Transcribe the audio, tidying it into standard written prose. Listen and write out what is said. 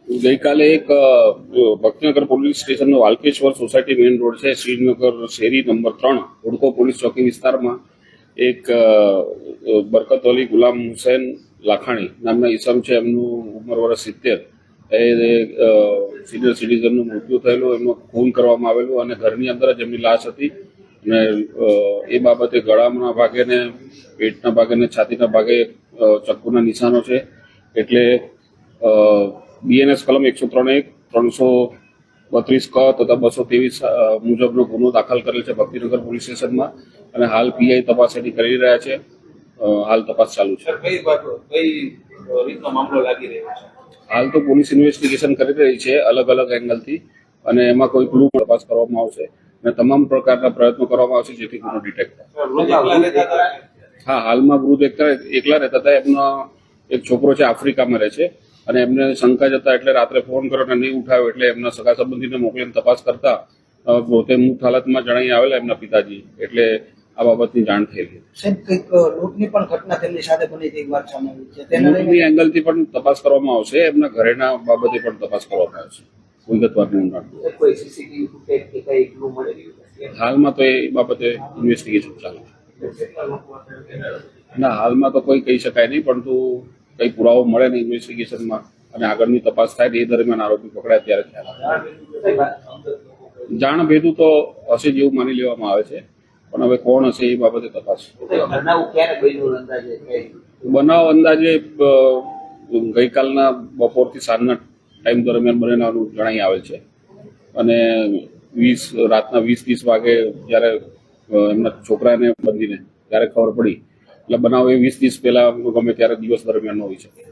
ગઈકાલે એક ભક્તિનગર પોલીસ સ્ટેશનનો વાલકેશ્વર સોસાયટી મેઇન રોડ છે, શ્રીનગર શેરી નંબર 3 હુડકો પોલીસ ચોકી વિસ્તારમાં એક બરકત અલી ગુલામ હુસૈન લાખાણી નામના ઈસમ છે. એમનું ઉંમર વર્ષ 70. એ સિનિયર સિટીઝનનું મૃત્યુ થયેલું, એમનું ખૂન કરવામાં આવેલું અને ઘરની અંદર જ એમની લાશ હતી. અને એ બાબતે ગળાના ભાગે ને પેટના ભાગે ને છાતીના ભાગે ચક્કુના નિશાનો છે. એટલે BNS કલમ 103(1) 332 ક તથા 223 મુજબનો ગુનો દાખલ કરેલ છે ભક્તિનગર પોલીસ સ્ટેશનમાં અને હાલ PI તપાસ એની કરી રહ્યા છે. હાલ તપાસ ચાલુ છે. હાલ તો પોલીસ ઇન્વેસ્ટિગેશન કરી રહી છે અલગ અલગ એંગલથી, અને એમાં કોઈ ક્લુ તપાસ કરવામાં આવશે અને તમામ પ્રકારના પ્રયત્નો કરવામાં આવશે જેથી ગુનો ડિટેક્ટ થાય. હા, હાલમાં વૃદ્ધ એકલા રહેતા હતા. એમનો એક છોકરો છે, આફ્રિકામાં રહે છે, અને એમને શંકા જતા એટલે રાત્રે ફોન કર્યો અને નહીં ઉઠાવ્યો એટલે એમના સગા સંબંધીને મોકલીને તપાસ કરતા પોતે મૃત હાલતમાં જણાઈ આવેલા એમના પિતાજી, એટલે આ બાબતની જાણ થયેલી. લૂંટની પણ ઘટના તેમની સાથે બની હતી, એક વાત સામે આવી છે. લૂંટની એંગલથી પણ તપાસ કરવામાં આવશે, એમના ઘરેના બાબતે પણ તપાસ કરવામાં આવશે વિગતવારની ઊંડાણ. હાલમાં તો એ બાબતે ઇન્વેસ્ટિગેશન ચાલુ છે. ના, હાલમાં તો કોઈ કહી શકાય નહીં, પરંતુ કઈ પુરાવો મળે ને ઇન્વેસ્ટિગેશનમાં અને આગળની તપાસ થાય એ દરમિયાન આરોપી પકડાય ત્યારે ખ્યાલ આવે. જાણ ભેદું તો હશે જેવું માની લેવામાં આવે છે, પણ હવે કોણ હશે એ બાબતે તપાસ. બનાવ અંદાજે ગઈકાલના બપોરથી સાંજના ટાઈમ દરમિયાન બનેલાનું જણાઈ આવેલ છે, અને રાતના 20-30 વાગે જ્યારે એમના છોકરાને બંધીને ત્યારે ખબર પડી, એટલે બનાવ એ 20-30 પહેલા ગમે ત્યારે દિવસ દરમિયાન હોઈ શકે.